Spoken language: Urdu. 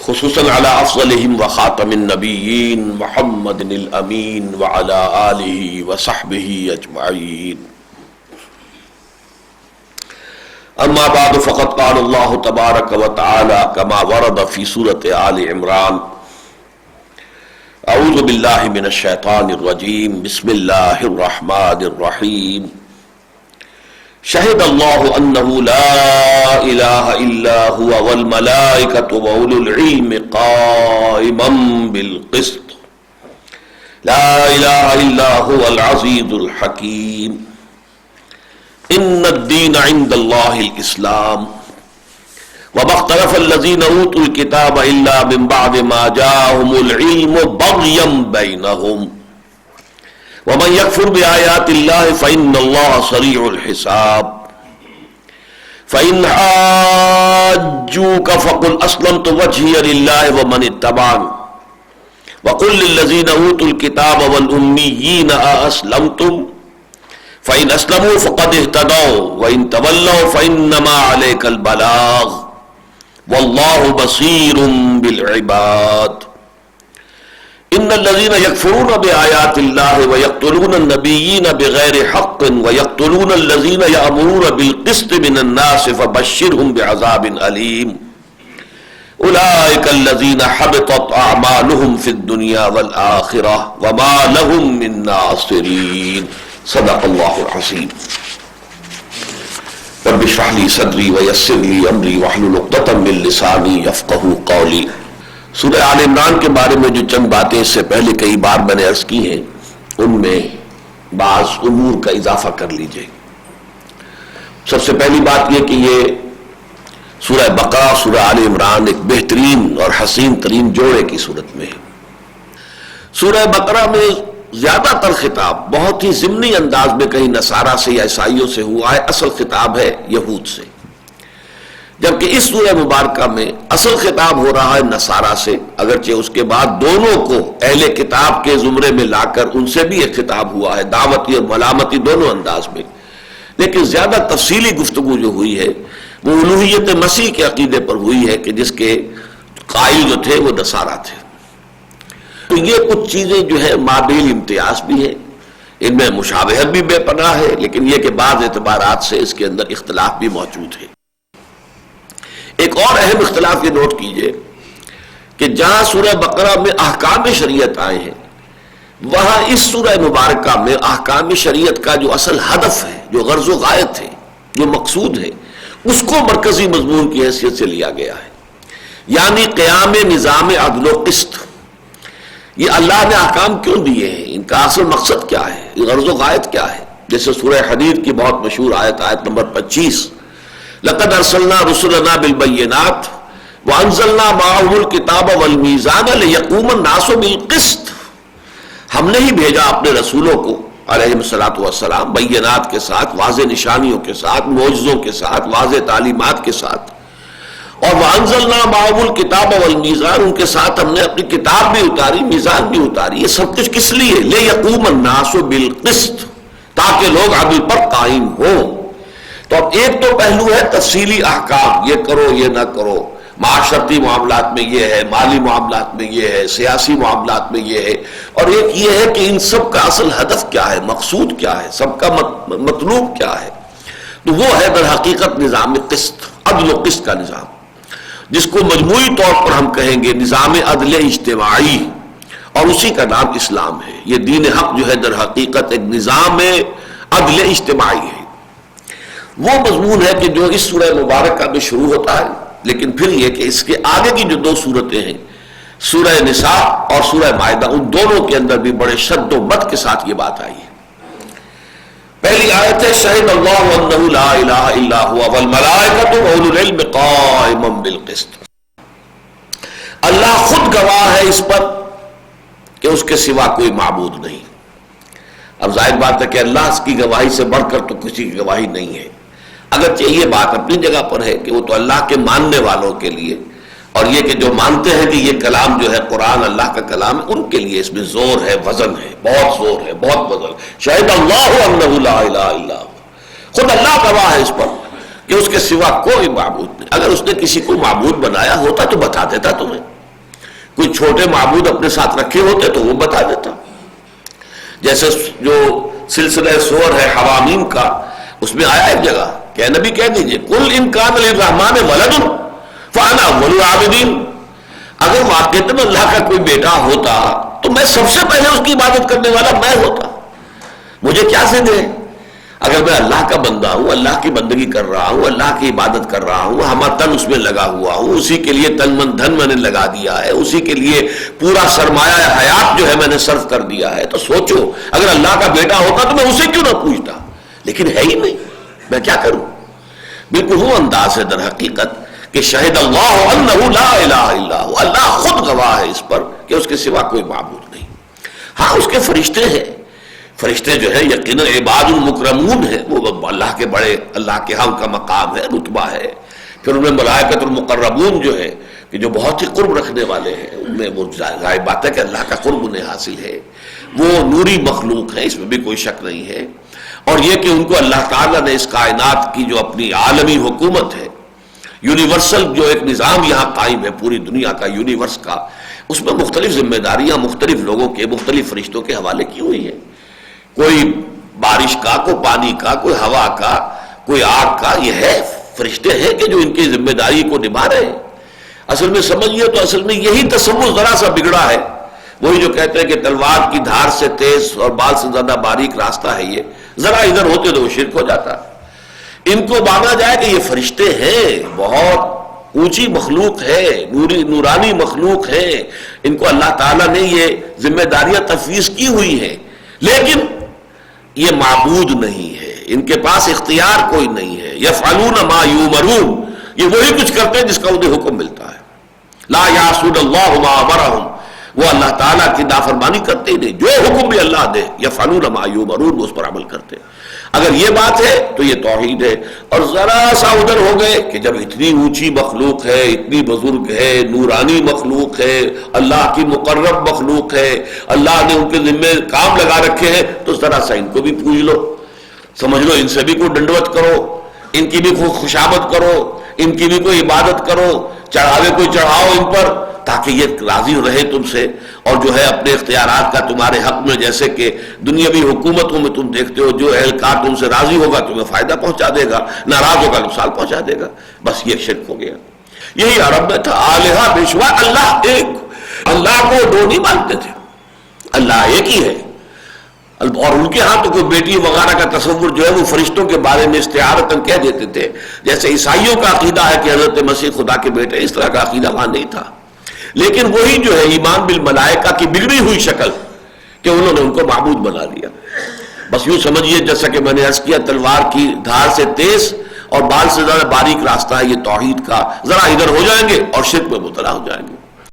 خصوصاً على افضلهم وخاتم النبیین محمد الامین وعلى آلہ وصحبہ اجمعین. اما بعد فقد قال اللہ تبارک وتعالی كما ورد في سورة آل عمران اعوذ باللہ من الشیطان الرجیم بسم اللہ الرحمن الرحیم. شہد اللہ انہ لا الہ الا هو والملائکۃ واولو العلم قائما بالقسط لا الہ الا هو العزیز الحکیم. ان الدین عند اللہ الاسلام وما اختلف الذین اوتوا الکتاب الا من بعد ما جاءهم العلم بغیا بینہم ومن يكفر بآيات الله فإن الله سريع الحساب. فإن حاجوك فقل أسلمت وجهي لله ومن اتبعني وقل للذين أوتوا الكتاب والأميين أأسلمتم فإن أسلموا فقد اهتدوا وإن تولوا فإنما عليك البلاغ والله بصير بالعباد. ان الذين يكفرون بآيات الله ويقتلون النبيين بغير حق ويقتلون الذين يأمرون بالقسط من الناس فبشرهم بعذاب أليم. أولئك الذين حبطت أعمالهم في الدنيا والآخرة وما لهم من ناصرين. صدق الله العظيم. رب اشرح لي صدري ويسر لي أمري واحلل عقدة من لساني يفقهوا قولي. سورہ آل عمران کے بارے میں جو چند باتیں اس سے پہلے کئی بار میں نے عرض کی ہیں ان میں بعض امور کا اضافہ کر لیجئے. سب سے پہلی بات یہ کہ یہ سورہ بقرہ سورہ آل عمران ایک بہترین اور حسین ترین جوڑے کی صورت میں ہے. سورہ بقرہ میں زیادہ تر خطاب بہت ہی ضمنی انداز میں کہیں نصارہ سے یا عیسائیوں سے ہوا ہے، اصل خطاب ہے یہود سے، جبکہ اس سورہ مبارکہ میں اصل خطاب ہو رہا ہے نصارہ سے، اگرچہ اس کے بعد دونوں کو اہل کتاب کے زمرے میں لا کر ان سے بھی ایک خطاب ہوا ہے، دعوتی اور ملامتی دونوں انداز میں، لیکن زیادہ تفصیلی گفتگو جو ہوئی ہے وہ الوہیت مسیح کے عقیدے پر ہوئی ہے کہ جس کے قائل جو تھے وہ نصارہ تھے. تو یہ کچھ چیزیں جو ہے مابیل امتیاز بھی ہیں، ان میں مشابہت بھی بے پناہ ہے، لیکن یہ کہ بعض اعتبارات سے اس کے اندر اختلاف بھی موجود ہے. ایک اور اہم اختلاف یہ نوٹ کیجئے کہ جہاں سورہ بقرہ میں احکام شریعت آئے ہیں وہاں اس سورہ مبارکہ میں احکام شریعت کا جو اصل ہدف ہے، جو غرض و غایت ہے، جو مقصود ہے، اس کو مرکزی مضمون کی حیثیت سے لیا گیا ہے، یعنی قیام نظام عدل و قسط. یہ اللہ نے احکام کیوں دیے ہیں، ان کا اصل مقصد کیا ہے، غرض و غایت کیا ہے. جیسے سورہ حدید کی بہت مشہور آیت نمبر 25، لقد ارسلنا رسلنا بالبینات وانزلنا معهم الکتاب والمیزان لیقوم الناس بالقسط. ہم نے ہی بھیجا اپنے رسولوں کو علیہم الصلوۃ والسلام بینات کے ساتھ، واضح نشانیوں کے ساتھ، معجزوں کے ساتھ، واضح تعلیمات کے ساتھ، اور وانزلنا معهم الکتاب والمیزان، ان کے ساتھ ہم نے اپنی کتاب بھی اتاری، میزان بھی اتاری. یہ سب کچھ کس لیے؟ لیقوم الناس بالقسط، تاکہ لوگ عدل پر قائم ہوں. تو اب ایک تو پہلو ہے تفصیلی احکام، یہ کرو یہ نہ کرو، معاشرتی معاملات میں یہ ہے، مالی معاملات میں یہ ہے، سیاسی معاملات میں یہ ہے، اور ایک یہ ہے کہ ان سب کا اصل ہدف کیا ہے، مقصود کیا ہے، سب کا مطلوب کیا ہے. تو وہ ہے در حقیقت نظام قسط، عدل و قسط کا نظام، جس کو مجموعی طور پر ہم کہیں گے نظام عدل اجتماعی، اور اسی کا نام اسلام ہے. یہ دین حق جو ہے در حقیقت ایک نظام عدل اجتماعی ہے. وہ مضمون ہے کہ جو اس سورہ مبارکہ میں شروع ہوتا ہے، لیکن پھر یہ کہ اس کے آگے کی جو دو صورتیں ہیں، سورہ نساء اور سورہ مائدہ، ان دونوں کے اندر بھی بڑے شد و مد کے ساتھ یہ بات آئی ہے. پہلی آیت ہے شہد اللہ انہ لا الہ الا هو والملائکۃ واولو العلم قائما بالقسط. اللہ خود گواہ ہے اس پر کہ اس کے سوا کوئی معبود نہیں. اب ظاہر بات ہے کہ اللہ کی گواہی سے بڑھ کر تو کسی کی گواہی نہیں ہے، اگرچہ یہ بات اپنی جگہ پر ہے کہ وہ تو اللہ کے ماننے والوں کے لیے، اور یہ کہ جو مانتے ہیں کہ یہ کلام جو ہے قرآن اللہ کا کلام ہے، ان کے لیے اس میں زور ہے، وزن ہے، بہت زور ہے، بہت وزن. شہد اللہ انہ لا الہ الا ہو، خود اللہ گواہ ہے اس پر کہ اس کے سوا کوئی معبود نہیں. اگر اس نے کسی کو معبود بنایا ہوتا تو بتا دیتا تمہیں. کوئی چھوٹے معبود اپنے ساتھ رکھے ہوتے تو وہ بتا دیتا. جیسے جو سلسلہ سور ہے حوامیم کا، اس میں آیا ایک جگہ کہ اے نبی کہہ دیجئے قل ان کان للرحمن ولد فانا اول العابدین، اگر واقعتاً اللہ کا کوئی بیٹا ہوتا تو میں سب سے پہلے اس کی عبادت کرنے والا میں ہوتا. مجھے کیا ضد ہے؟ اگر میں اللہ کا بندہ ہوں، اللہ کی بندگی کر رہا ہوں، اللہ کی عبادت کر رہا ہوں، ہمہ تن اس میں لگا ہوا ہوں، اسی کے لیے تن من دھن میں نے لگا دیا ہے، اسی کے لیے پورا سرمایہ حیات جو ہے میں نے صرف کر دیا ہے، تو سوچو اگر اللہ کا بیٹا ہوتا تو میں اسے کیوں نہ پوچھتا. لیکن ہے ہی نہیں، میں کیا کروں؟ بالکل وہ انداز ہے در حقیقت کہ شہد اللہ انہ لا الہ الا ہو، اللہ خود گواہ ہے اس پر کہ اس کے سوا کوئی معبود نہیں. ہاں اس کے فرشتے ہیں، فرشتے جو ہے یقیناً عباد المکرمون ہیں، وہ اللہ کے بڑے، اللہ کے ہاں کا مقام ہے، رتبہ ہے. پھر ان میں ملائکۃ المقربون جو ہے کہ جو بہت ہی قرب رکھنے والے ہیں، ان میں وہ ظاہر بات ہے کہ اللہ کا قرب انہیں حاصل ہے. وہ نوری مخلوق ہے، اس میں بھی کوئی شک نہیں ہے. اور یہ کہ ان کو اللہ تعالیٰ نے اس کائنات کی جو اپنی عالمی حکومت ہے، یونیورسل جو ایک نظام یہاں قائم ہے پوری دنیا کا، یونیورس کا، اس میں مختلف ذمہ داریاں مختلف لوگوں کے، مختلف فرشتوں کے حوالے کی ہوئی ہیں. کوئی بارش کا، کوئی پانی کا، کوئی ہوا کا، کوئی آگ کا، یہ ہے فرشتے ہیں کہ جو ان کی ذمہ داری کو نبھا رہے ہیں. اصل میں سمجھیے تو اصل میں یہی تصور ذرا سا بگڑا ہے. وہی جو کہتے ہیں کہ تلوار کی دھار سے تیز اور بال سے زیادہ باریک راستہ ہے، یہ ذرا ادھر ہوتے تو وہ شرک ہو جاتا. ان کو مانا جائے کہ یہ فرشتے ہیں، بہت اونچی مخلوق ہے، نورانی مخلوق ہے، ان کو اللہ تعالیٰ نے یہ ذمہ داریاں تفویض کی ہوئی ہیں، لیکن یہ معبود نہیں ہے، ان کے پاس اختیار کوئی نہیں ہے. یفعلون ما یؤمرون، یہ وہی کچھ کرتے ہیں جس کا انہیں حکم ملتا ہے. لا یعصون اللہ ما امرہم، وہ اللہ تعالیٰ کی نافرمانی کرتے ہی نہیں، جو حکم بھی اللہ دے یفعلون ما یؤمرون، وہ اس پر عمل کرتے. اگر یہ بات ہے تو یہ توحید ہے. اور ذرا سا ادھر ہو گئے کہ جب اتنی اونچی مخلوق ہے، اتنی بزرگ ہے، نورانی مخلوق ہے، اللہ کی مقرب مخلوق ہے، اللہ نے ان کے ذمے کام لگا رکھے ہیں، تو ذرا سا ان کو بھی پوچھ لو، سمجھ لو، ان سے بھی کوئی ڈنڈوت کرو، ان کی بھی کوئی خوشامد کرو، ان کی بھی کوئی عبادت کرو، چڑھاوے کوئی چڑھاؤ ان پر، تاکہ یہ راضی رہے تم سے. اور جو ہے اپنے اختیارات کا تمہارے حق میں، جیسے کہ دنیاوی حکومتوں میں تم دیکھتے ہو، جو اہلکار تم سے راضی ہوگا تمہیں فائدہ پہنچا دے گا، ناراض ہوگا نقصان پہنچا دے گا. بس یہ شرک ہو گیا. یہی عرب میں تھا، آلہہ بے شمار، اللہ ایک، اللہ کو دو نہیں مانتے تھے، اللہ ایک ہی ہے. اور ان کے ہاں تو کوئی بیٹی وغیرہ کا تصور جو ہے وہ فرشتوں کے بارے میں استعارتاً کہہ دیتے تھے. جیسے عیسائیوں کا عقیدہ ہے کہ حضرت مسیح خدا کے بیٹے، اس طرح کا عقیدہ وہاں نہیں تھا. لیکن وہی جو ہے ایمان بالملائکہ کی بگڑی ہوئی شکل کہ انہوں نے ان کو معبود بنا لیا. بس یوں سمجھیے جیسا کہ میں نے عرض کیا، تلوار کی دھار سے تیز اور بال سے زیادہ باریک راستہ ہے یہ توحید کا. ذرا ادھر ہو جائیں گے اور شرک میں مبتلا ہو جائیں گے.